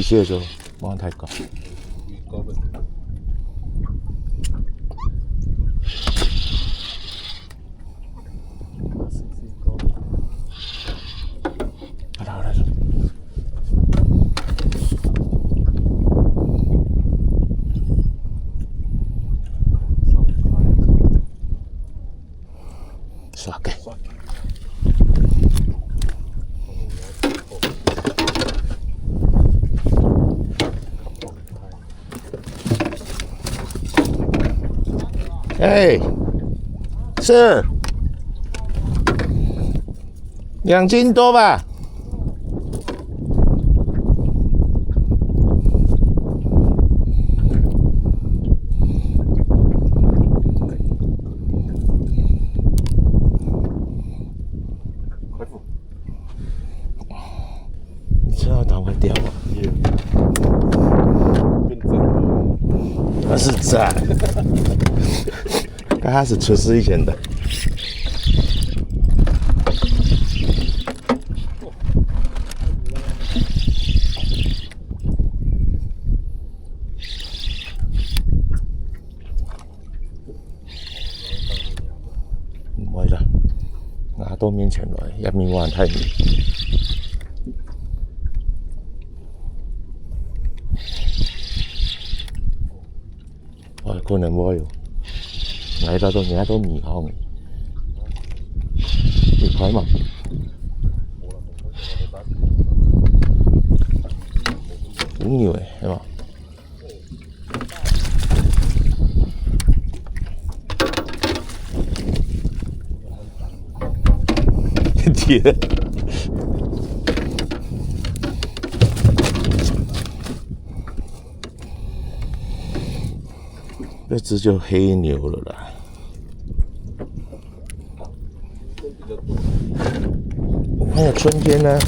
些的时候，不要太高。好了好了。刷给。哎，是2斤多吧？你知道打会掉吗？那是赞。刚开始出事以前的。唔會啦，牙到面前來，入面冇人睇唔見。外國人冇喎，捱到而家都未康，你睇嘛？好nhiều誒，係嘛？铁，这只就黑牛了啦。还有春天呢。